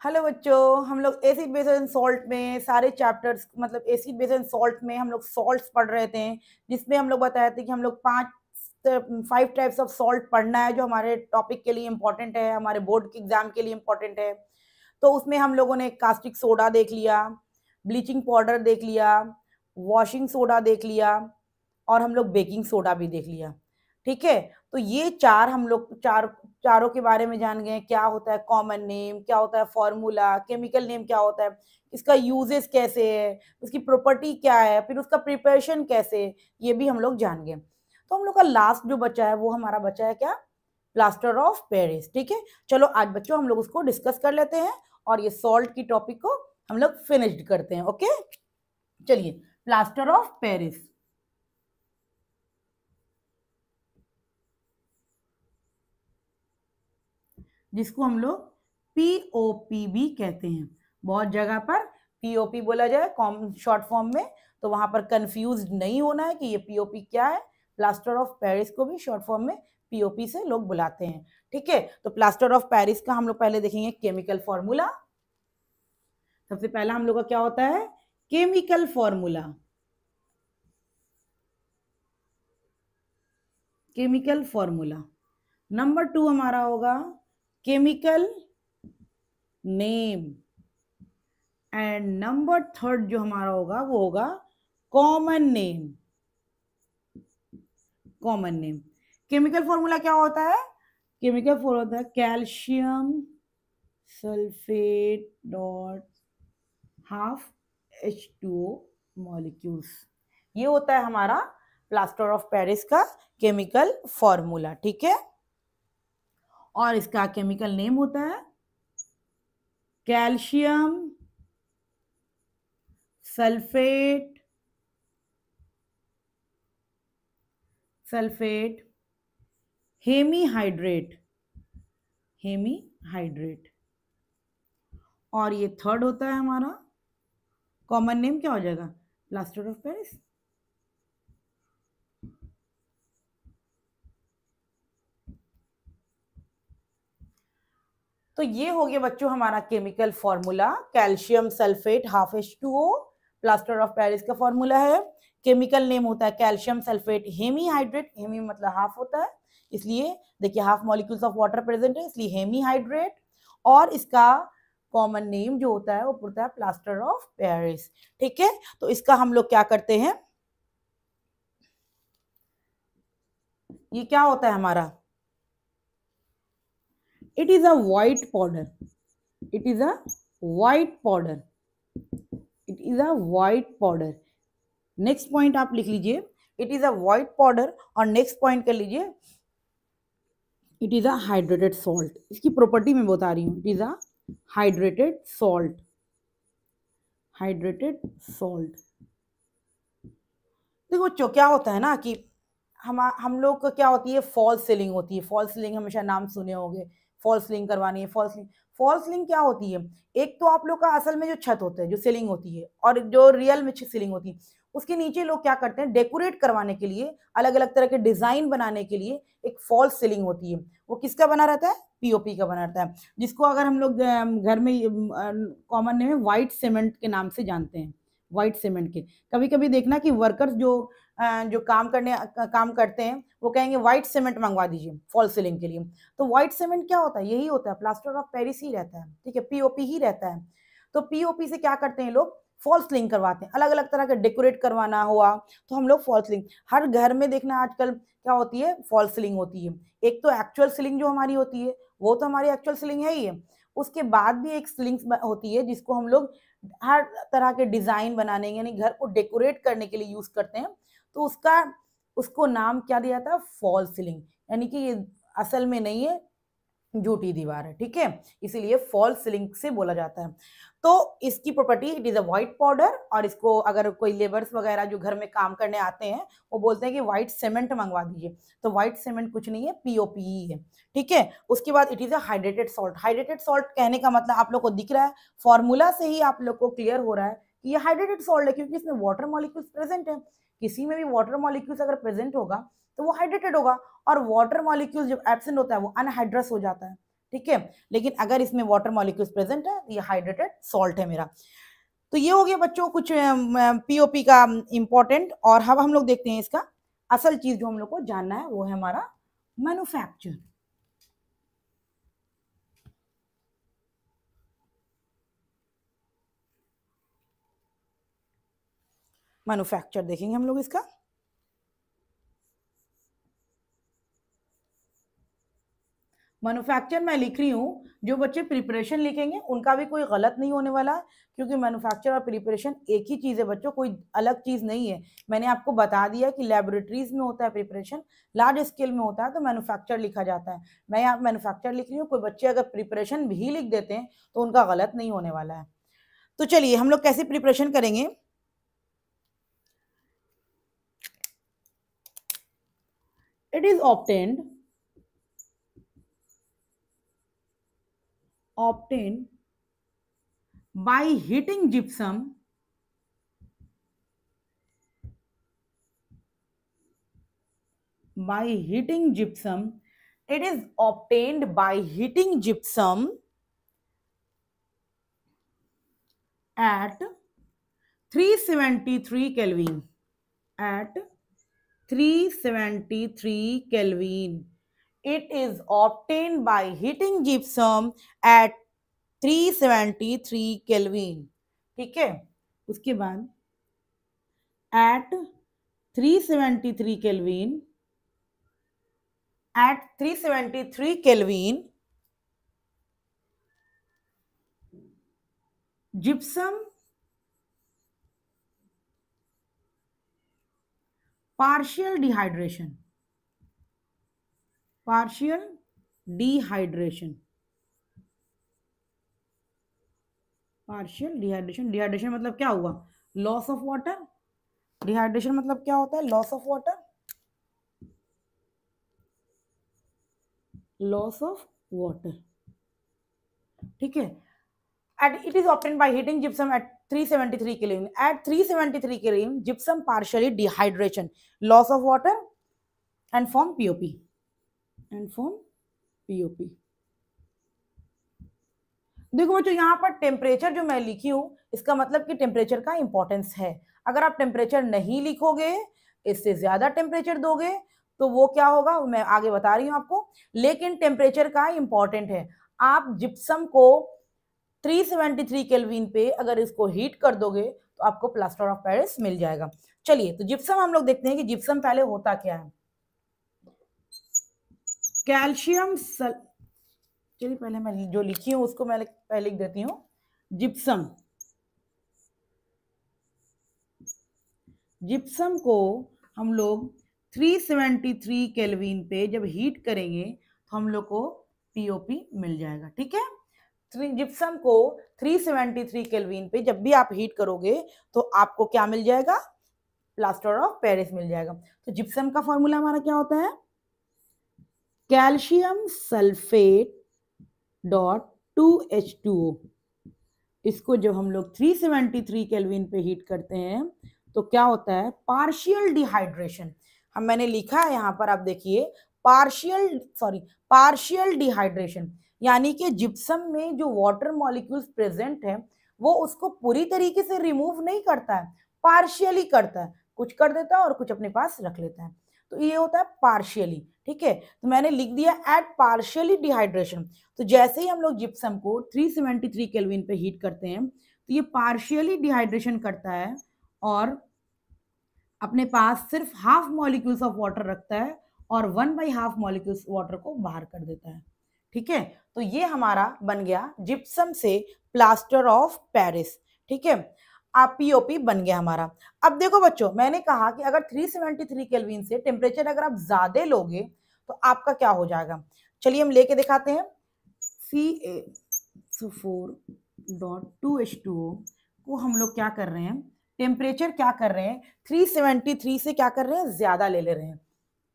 Hello बच्चों, हम लोग एसिड बेस एंड सॉल्ट में सारे चैप्टर्स मतलब एसिड बेस एंड सॉल्ट में हम लोग सॉल्ट्स पढ़ रहे थे, जिसमें हम लोग बताए थे कि हम लोग 5 टाइप्स ऑफ सॉल्ट पढ़ना है जो हमारे टॉपिक के लिए इम्पोर्टेंट है, हमारे बोर्ड के एग्जाम के लिए इम्पोर्टेंट है। तो उसमें हम लोगों ने कास्टिक सोडा देख लिया, ब्लीचिंग पाउडर देख लिया, वॉशिंग सोडा देख लिया और हम लोग बेकिंग सोडा भी देख लिया। ठीक है, तो ये चार हम लोग चारों के बारे में जान गए। क्या होता है कॉमन नेम, क्या होता है फॉर्मूला, केमिकल नेम क्या होता है, इसका यूजेस कैसे है, उसकी प्रॉपर्टी क्या है, फिर उसका प्रिपरेशन कैसे है, ये भी हम लोग जान गए। तो हम लोग का लास्ट जो बचा है वो हमारा बचा है क्या, प्लास्टर ऑफ पेरिस। ठीक है, चलो आज बच्चों हम लोग उसको डिस्कस कर लेते हैं और ये सॉल्ट की टॉपिक को हम लोग फिनिश्ड करते हैं। ओके, चलिए प्लास्टर ऑफ पेरिस, जिसको हम लोग पीओपी भी कहते हैं। बहुत जगह पर पीओपी बोला जाए कॉमन शॉर्ट फॉर्म में, तो वहां पर कंफ्यूज नहीं होना है कि ये पीओपी क्या है। प्लास्टर ऑफ पेरिस को भी शॉर्ट फॉर्म में पीओपी से लोग बुलाते हैं। ठीक है, तो प्लास्टर ऑफ पेरिस का हम लोग पहले देखेंगे केमिकल फॉर्मूला। सबसे पहला हम लोग का क्या होता है, chemical formula. Chemical formula number 2 हमारा होगा केमिकल नेम, एंड नंबर 3 जो हमारा होगा वो होगा common name. Common name chemical formula क्या होता है, केमिकल फॉर्मूला होता है calcium sulphate dot half H2O molecules. ये होता है हमारा प्लास्टर ऑफ पेरिस का केमिकल फॉर्मूला। ठीक है, और इसका केमिकल नेम होता है कैल्शियम सल्फेट हेमीहाइड्रेट। और ये थर्ड होता है हमारा कॉमन नेम, क्या हो जाएगा, प्लास्टर ऑफ पेरिस। तो ये हो गया बच्चों हमारा chemical formula, calcium sulphate half H2O plaster of Paris का फॉर्मूला है। केमिकल नेम होता है कैल्शियम सल्फेट हेमीहाइड्रेट, हेमी मतलब हाफ होता है, इसलिए देखिए half molecules of water present है इसलिए हेमीहाइड्रेट। और इसका कॉमन नेम जो होता है वो होता है प्लास्टर ऑफ पेरिस। ठीक है, तो इसका हम लोग क्या करते हैं, ये क्या होता है हमारा, it is a white powder, it is a white powder, it is a white powder। Next point आप लिख लीजिए, it is a white powder, और नेक्स्ट पॉइंट कर लीजिए it is a hydrated salt. इसकी प्रॉपर्टी मैं बता रही हूँ, it is a hydrated salt. Hydrated salt देखो बच्चों क्या होता है ना कि हम लोग को क्या होती है, फॉल्स सीलिंग होती है। फॉल्स सीलिंग हमेशा नाम सुने होंगे, फॉल्स सीलिंग करवानी है। फॉल्स सीलिंग क्या होती है, एक तो आप लोग का असल में जो छत होता है जो सीलिंग होती है, और जो रियल में सीलिंग होती है उसके नीचे लोग क्या करते हैं, डेकोरेट करवाने के लिए, अलग अलग तरह के डिजाइन बनाने के लिए एक फॉल्स सीलिंग होती है। वो किसका बना रहता है, पीओपी का बना रहता है, जिसको अगर हम लोग घर में कॉमन नेम है व्हाइट सीमेंट के नाम से जानते हैं। व्हाइट सीमेंट के कभी कभी देखना कि वर्कर्स जो काम करते हैं वो कहेंगे व्हाइट सीमेंट मंगवा दीजिए फॉल सीलिंग के लिए। तो व्हाइट सीमेंट क्या होता है, यही होता है, प्लास्टर ऑफ पेरिस ही रहता है। ठीक है, पीओपी ही रहता है। तो पीओपी से क्या करते हैं लोग, फॉल सीलिंग करवाते हैं। अलग अलग तरह का डेकोरेट करवाना हुआ तो हम लोग फॉल सीलिंग, हर घर में देखना आजकल क्या होती है, फॉल सीलिंग होती है। एक तो एक्चुअल सीलिंग जो हमारी होती है वो तो हमारी एक्चुअल सीलिंग है ही है, उसके बाद भी एक सीलिंग होती है जिसको हम लोग हर तरह के डिजाइन बनाने यानी घर को डेकोरेट करने के लिए यूज करते हैं। तो उसको नाम क्या दिया था, फॉल सीलिंग, यानी कि ये असल में नहीं है, झूठी दीवार है। ठीक है, इसीलिए फॉल सीलिंग से बोला जाता है। तो इसकी property, it is a white powder, और इसको अगर कोई लेबर्स वगैरह जो घर में काम करने आते हैं वो बोलते हैं कि व्हाइट सीमेंट मंगवा दीजिए, तो व्हाइट सीमेंट कुछ नहीं है, पीओपी ही है। ठीक है, उसके बाद it is a hydrated salt. Hydrated salt कहने का मतलब आप लोग को दिख रहा है, फॉर्मूला से ही आप लोग को क्लियर हो रहा है कि ये हाइड्रेटेड सॉल्ट है, क्योंकि इसमें वाटर मॉलिक्यूल्स प्रेजेंट है। किसी में भी वाटर मॉलिक्यूल्स अगर प्रेजेंट होगा तो वो हाइड्रेटेड होगा, और वाटर मॉलिक्यूल जब एब्सेंट होता है वो अनहाइड्रस हो जाता है। ठीक है। लेकिन अगर इसमें वाटर मॉलिक्यूल्स प्रेजेंट है तो ये हाइड्रेटेड सॉल्ट है मेरा। तो ये हो गया बच्चों कुछ पीओपी का इंपॉर्टेंट। और अब हम लोग देखते हैं इसका असल चीज जो हम लोग को जानना है, वो है हमारा मैन्युफैक्चर। मैन्युफैक्चर देखेंगे हम लोग इसका। मैन्युफैक्चर मैं लिख रही हूँ, जो बच्चे प्रिपरेशन लिखेंगे उनका भी कोई गलत नहीं होने वाला है, क्योंकि मैन्युफैक्चर और प्रिपरेशन एक ही चीज़ है बच्चों, कोई अलग चीज़ नहीं है। मैंने आपको बता दिया कि लैबोरेटरीज में होता है प्रिपरेशन, लार्ज स्केल में होता है तो मैन्युफैक्चर लिखा जाता है। मैं यहाँ मैन्युफैक्चर लिख रही हूँ, कोई बच्चे अगर प्रिपरेशन भी लिख देते हैं तो उनका गलत नहीं होने वाला है। तो चलिए हम लोग कैसे प्रिपरेशन करेंगे। It is obtained by heating gypsum it is obtained by heating gypsum at 373 Kelvin. At 373 Kelvin. It is obtained by heating gypsum at 373 Kelvin. ठीक है। उसके बाद at 373 Kelvin, at 373 Kelvin, gypsum partial dehydration, dehydration मतलब क्या हुआ, loss of water. Dehydration मतलब क्या होता है, लॉस ऑफ वाटर, ठीक है। And it is obtained by heating gypsum at 373 Kelvin. At 373 Kelvin, gypsum partially dehydration, loss of water, and form POP. देखो बच्चों, यहाँ पर टेम्परेचर जो मैं लिखी हूँ इसका मतलब कि टेम्परेचर का इंपॉर्टेंस है। अगर आप टेम्परेचर नहीं लिखोगे, इससे ज्यादा टेम्परेचर दोगे तो वो क्या होगा, मैं आगे बता रही हूँ आपको। लेकिन टेम्परेचर का इंपॉर्टेंट है। आप जिप्सम को 373 केल्विन पे अगर इसको हीट कर दोगे तो आपको प्लास्टर ऑफ पेरिस मिल जाएगा। चलिए तो जिप्सम हम लोग देखते हैं कि जिप्सम पहले होता क्या है। कैल्शियम चलिए पहले मैं जो लिखी हूं उसको मैं पहले लिख देती हूँ। जिप्सम को हम लोग 373 केल्विन पे जब हीट करेंगे तो हम लोग को पीओपी मिल जाएगा। ठीक है, जिप्सम को 373 केल्विन पे जब भी आप हीट करोगे तो आपको क्या मिल जाएगा, प्लास्टर ऑफ पेरिस मिल जाएगा। तो जिप्सम का फॉर्मूला हमारा क्या होता है, कैल्शियम सल्फेट डॉट 2H2O। इसको जब हम लोग 373 केल्विन पे हीट करते हैं तो क्या होता है, पार्शियल डिहाइड्रेशन। हम मैंने लिखा है यहाँ पर, आप देखिए पार्शियल डिहाइड्रेशन, यानी कि जिप्सम में जो वाटर मॉलिक्यूल्स प्रेजेंट है वो उसको पूरी तरीके से रिमूव नहीं करता है, पार्शियली करता है, कुछ कर देता है और कुछ अपने पास रख लेता है। तो ये होता है पार्शियली। ठीक है, तो मैंने लिख दिया एट पार्शियली डिहाइड्रेशन। तो जैसे ही हम लोग जिप्सम को 373 केल्विन पे हीट करते हैं तो ये पार्शियली डिहाइड्रेशन करता है और अपने पास सिर्फ हाफ मॉलिक्यूल्स ऑफ वाटर रखता है और 1/2 मॉलिक्यूल्स वाटर को बाहर कर देता है। ठीक है, तो ये हमारा बन गया जिप्सम से प्लास्टर ऑफ पेरिस। ठीक है, आप पीओपी बन गया हमारा। अब देखो बच्चों, मैंने कहा कि अगर 373 केल्विन से टेम्परेचर अगर आप ज्यादा लोगे तो आपका क्या हो जाएगा। चलिए हम लेके दिखाते हैं। Ca4.2H2O को हम लोग क्या कर रहे हैं, टेम्परेचर क्या कर रहे हैं, 373 से क्या कर रहे हैं, ज्यादा ले रहे हैं।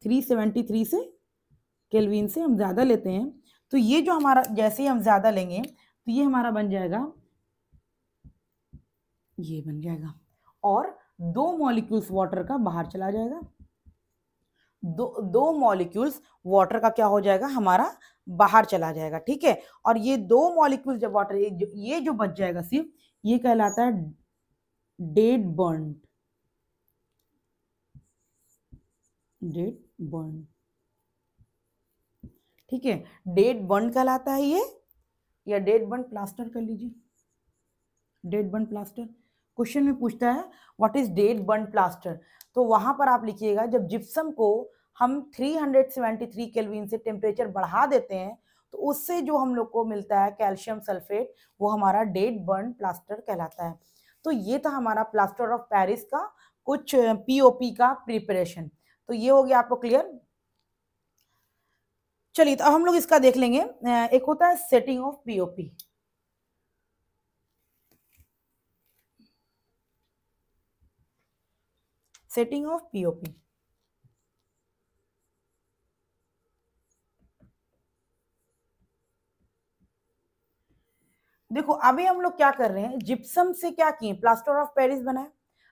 373 से केल्विन से हम ज्यादा लेते हैं तो ये जो हमारा, जैसे ही हम ज्यादा लेंगे तो ये हमारा बन जाएगा, ये बन जाएगा और 2 मॉलिक्यूल्स वाटर का बाहर चला जाएगा। दो मॉलिक्यूल्स वाटर का क्या हो जाएगा, हमारा बाहर चला जाएगा, ठीक है। और ये दो मॉलिक्यूल जब वाटर, ये जो बच जाएगा सिर्फ, ये कहलाता है डेड बॉन्ड, डेड बॉन्ड, ठीक है। डेड बॉन्ड कहलाता है ये, या डेड बॉन्ड प्लास्टर कर लीजिए, डेड बॉन्ड प्लास्टर। क्वेश्चन में पूछता है what is dead bond plaster, तो वहां पर आप लिखिएगा जब जिप्सम को हम 373 केल्विन से टेम्परेचर बढ़ा देते हैं तो उससे जो हम लोग को मिलता है कैल्शियम सल्फेट, वो हमारा डेड बॉन्ड प्लास्टर कहलाता है। तो ये था हमारा प्लास्टर ऑफ पेरिस का कुछ पीओपी का प्रिपरेशन। तो ये हो गया आपको क्लियर। चलिए तो अब हम लोग इसका देख लेंगे, एक होता है setting of POP. Setting of POP, देखो अभी हम लोग क्या कर रहे हैं, जिप्सम से क्या किए, प्लास्टर ऑफ पेरिस बनाए।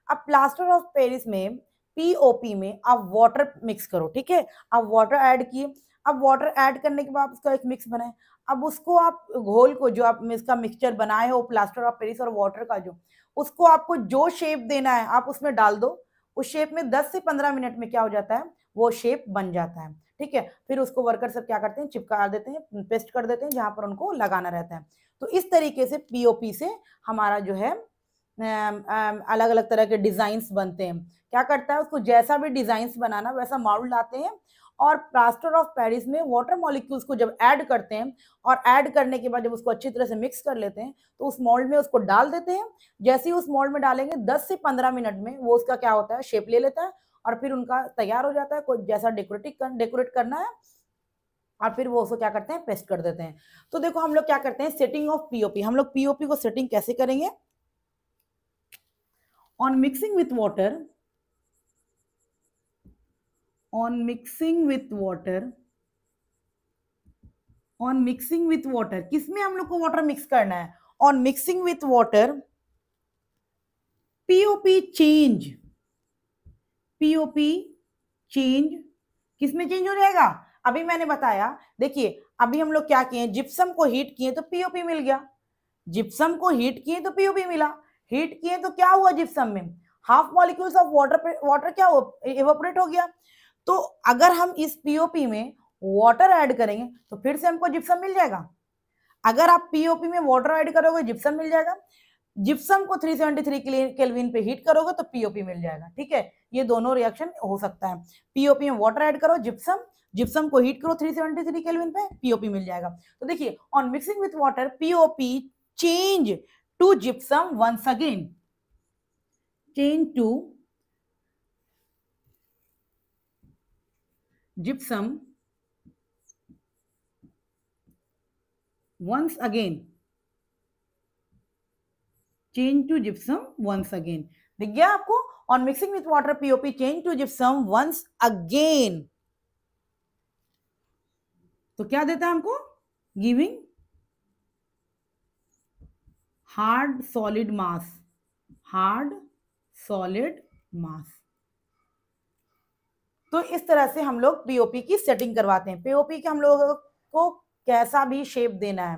अब प्लास्टर ऑफ पेरिस में पीओपी में आप वाटर मिक्स करो, ठीक है। अब वाटर ऐड किए, अब वाटर ऐड करने के बाद उसका एक मिक्स बनाए। अब उसको आप घोल को, जो आप इसका मिक्सचर बनाए हो प्लास्टर ऑफ पेरिस और वाटर का, जो उसको आपको जो शेप देना है आप उसमें डाल दो। उस शेप में 10 से 15 मिनट में क्या हो जाता है, वो शेप बन जाता है, ठीक है। फिर उसको वर्कर सब क्या करते हैं, चिपका देते हैं, पेस्ट कर देते हैं जहां पर उनको लगाना रहता है। तो इस तरीके से पीओपी से हमारा जो है अलग अलग तरह के डिजाइन्स बनते हैं। क्या करता है, उसको जैसा भी डिजाइन्स बनाना वैसा मॉडल लाते हैं, और प्लास्टर ऑफ पेरिस में वाटर मॉलिक्यूल्स को जब ऐड करते हैं, और ऐड करने के बाद जब उसको अच्छी तरह से मिक्स कर लेते हैं तो उस मोल्ड में उसको डाल देते हैं। जैसे ही उस मोल्ड में डालेंगे 10 से 15 मिनट में वो उसका क्या होता है, शेप ले लेता है, और फिर उनका तैयार हो जाता है। कोई जैसा डेकोरेट करना है, और फिर वो उसको क्या करते हैं, पेस्ट कर देते हैं। तो देखो हम लोग क्या करते हैं, सेटिंग ऑफ पीओपी, हम लोग पीओपी को सेटिंग कैसे करेंगे, on mixing with water, on mixing with water, on mixing with water, किसमें हम लोग को वाटर मिक्स करना है, on mixing with water, POP change, POP change, किसमें चेंज हो जाएगा, अभी मैंने बताया। देखिए अभी हम लोग क्या किए, जिप्सम को हीट किए तो पीओपी मिल गया, जिप्सम को हीट किए तो पीओपी मिला। हीट किए तो क्या हुआ, जिप्सम में हाफ मॉलिक्यूल्स ऑफ वाटर क्या हुआ, इवेपोरेट हो गया। तो अगर हम इस पीओपी में वाटर ऐड करेंगे तो फिर से हमको जिप्सम मिल जाएगा। अगर आप पीओपी में वाटर ऐड करोगे जिप्सम मिल जाएगा, जिप्सम को 373 केल्विन पे हीट करोगे तो पीओपी मिल जाएगा, ठीक है। ये दोनों रिएक्शन हो सकता है। पीओपी में वाटर ऐड करो, जिप्सम, जिप्सम को हीट करो 373 केल्विन पे, पीओपी मिल जाएगा। तो देखिए on mixing with water POP change to gypsum once again, change to gypsum once again, change to gypsum once again. दिख गया आपको, on mixing with water POP change to gypsum once again. तो क्या देता है हमको, giving hard solid mass, hard solid mass. तो इस तरह से हम लोग पीओपी की सेटिंग करवाते हैं। पीओपी के हम लोगों को कैसा भी शेप देना है,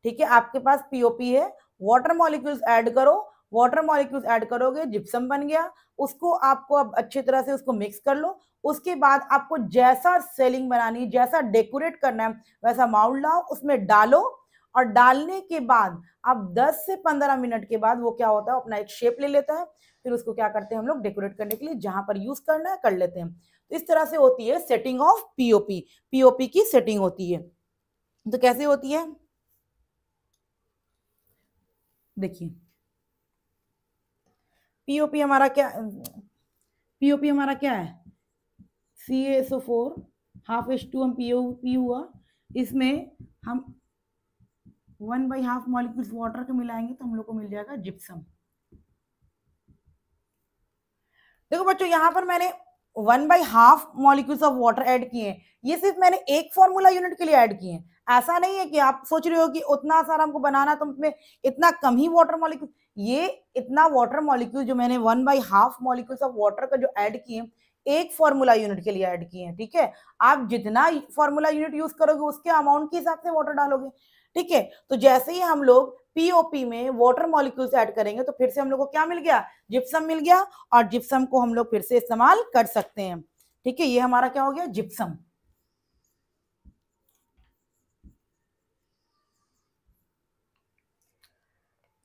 ठीक है। आपके पास पीओपी है, वाटर मॉलिक्यूल्स ऐड करो, वाटर मॉलिक्यूल्स ऐड करोगे, जिप्सम बन गया। उसको आपको अब अच्छी तरह से उसको मिक्स कर लो। उसके बाद आपको जैसा सेलिंग बनानी, जैसा डेकोरेट करना है वैसा माउंट लाओ, उसमें डालो, और डालने के बाद अब 10 से 15 मिनट के बाद वो क्या होता है, अपना एक शेप ले लेता है। फिर उसको क्या करते हैं हम लोग, डेकोरेट करने के लिए जहां पर यूज करना है कर लेते हैं। तो इस तरह से होती है सेटिंग ऑफ पीओपी, पीओपी की सेटिंग होती है। तो कैसे होती है, देखिए पीओपी हमारा क्या, पीओपी हमारा क्या है, CaSO4 हाफ H2 हम पी हुआ, इसमें हम 1/2 मॉलिक्यूल्स वाटर के मिलाएंगे तो हम लोग को मिल जाएगा जिप्सम। देखो बच्चों यहाँ पर मैंने 1/2 मॉलिक्यूल्स ऑफ वाटर ऐड किए हैं, ये सिर्फ मैंने एक फॉर्मूला यूनिट के लिए ऐड किए हैं। ऐसा नहीं है कि आप सोच रहे हो कि उतना सारा हमको बनाना तो उसमें इतना कम ही वाटर मॉलिक्यूल, ये इतना वाटर मॉलिक्यूल जो मैंने 1/2 मॉलिक्यूल्स ऑफ वाटर का जो ऐड किए, एक फॉर्मूला यूनिट के लिए ऐड किए हैं, ठीक है। आप जितना फॉर्मूला यूनिट यूज करोगे उसके अमाउंट के हिसाब से वाटर डालोगे, ठीक है। तो जैसे ही हम लोग पीओपी में वाटर मॉलिक्यूल्स ऐड करेंगे तो फिर से हम लोग को क्या मिल गया, जिप्सम मिल गया, और जिप्सम को हम लोग फिर से इस्तेमाल कर सकते हैं, ठीक है। ये हमारा क्या हो गया, जिप्सम।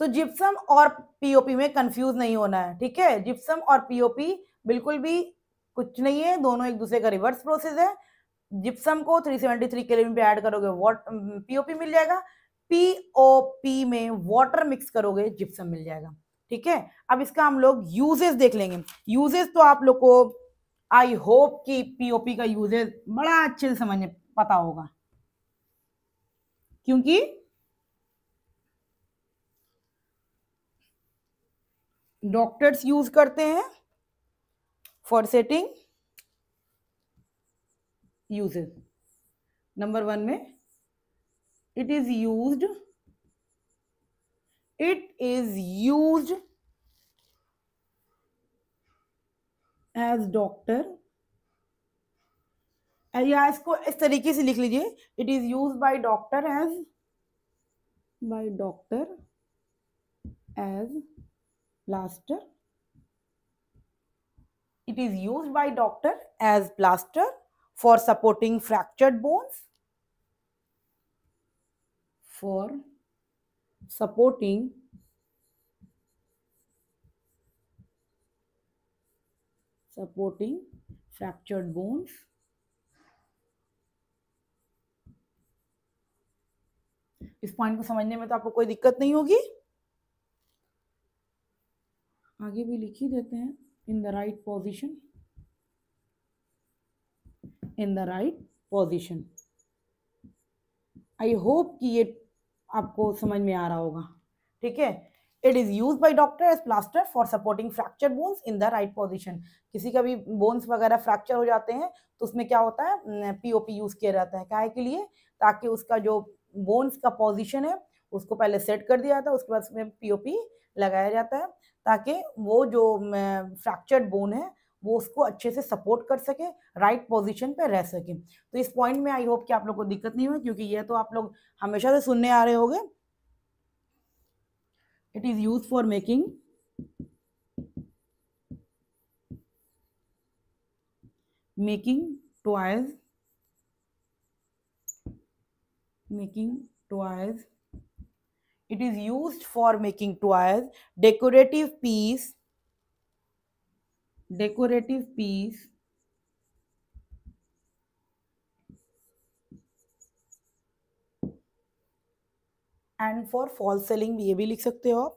तो जिप्सम और पीओपी में कंफ्यूज नहीं होना है, ठीक है। जिप्सम और पीओपी बिल्कुल भी कुछ नहीं है, दोनों एक दूसरे का रिवर्स प्रोसेस है। जिप्सम को 373 केल्विन पे ऐड करोगे पीओपी मिल जाएगा, पीओपी में वाटर मिक्स करोगे जिप्सम मिल जाएगा, ठीक है। अब इसका हम लोग यूजेस देख लेंगे। यूजेस तो आप लोग को आई होप कि पीओपी का यूजेस बड़ा अच्छे से समझ पता होगा, क्योंकि डॉक्टर्स यूज करते हैं फॉर सेटिंग यूजेस। नंबर 1 में it is used as doctor, या इसको इस तरीके से लिख लीजिए, it is use by doctor as plaster. It is used by doctor as plaster for supporting fractured bones, for supporting fractured bones. इस point को समझने में तो आपको कोई दिक्कत नहीं होगी। आगे भी लिख ही देते हैं, इन the right position, in the right position. I hope कि ये आपको समझ में आ रहा होगा, ठीक है। It is use by doctor as plaster for supporting fracture bones in the right position. किसी का भी बोन्स वगैरह फ्रैक्चर हो जाते हैं तो उसमें क्या होता है, पीओपी यूज किया जाता है, काहे के लिए, ताकि उसका जो बोन्स का पोजीशन है उसको पहले सेट कर दिया जाता है, उसके बाद उसमें पीओपी लगाया जाता है, ताकि वो जो फ्रैक्चर्ड बोन है वो उसको अच्छे से सपोर्ट कर सके, राइट पोजीशन पे रह सके। तो इस पॉइंट में आई होप कि आप लोग को दिक्कत नहीं हुई, क्योंकि ये तो आप लोग हमेशा से सुनने आ रहे होंगे। It is use for making toys, it is used for making toys, decorative piece and for fall selling, ये भी लिख सकते हो आप।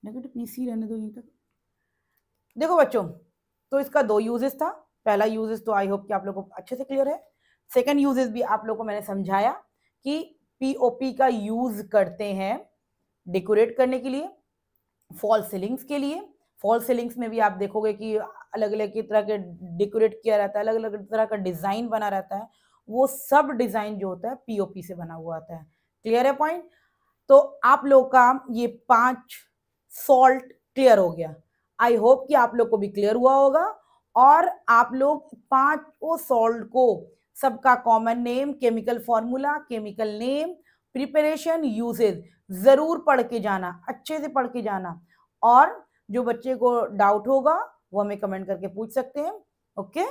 नेगेटिव पीसी रहने दो यहीं तक। देखो बच्चों, तो इसका 2 यूजेस था। पहला यूजेस तो आई होप कि आप लोगों को अच्छे से क्लियर है। सेकंड यूजेस भी आप लोगों को मैंने समझाया कि पीओपी का यूज करते हैं डेकोरेट करने के लिए, फॉल सीलिंग्स के लिए। फॉल सीलिंग्स में भी आप देखोगे कि अलग अलग तरह के डेकोरेट किया रहता है, अलग अलग तरह का डिजाइन बना रहता है, वो सब डिजाइन जो होता है पीओपी से बना हुआ आता है। क्लियर है पॉइंट? तो आप लोग का ये 5 सॉल्ट क्लियर हो गया। आई होप कि आप लोग को भी क्लियर हुआ होगा, और आप लोग 5 सॉल्ट को सबका common name, chemical formula, chemical name, preparation, uses जरूर पढ़ के जाना, अच्छे से पढ़ के जाना। और जो बच्चे को डाउट होगा वो हमें कमेंट करके पूछ सकते हैं। ओके।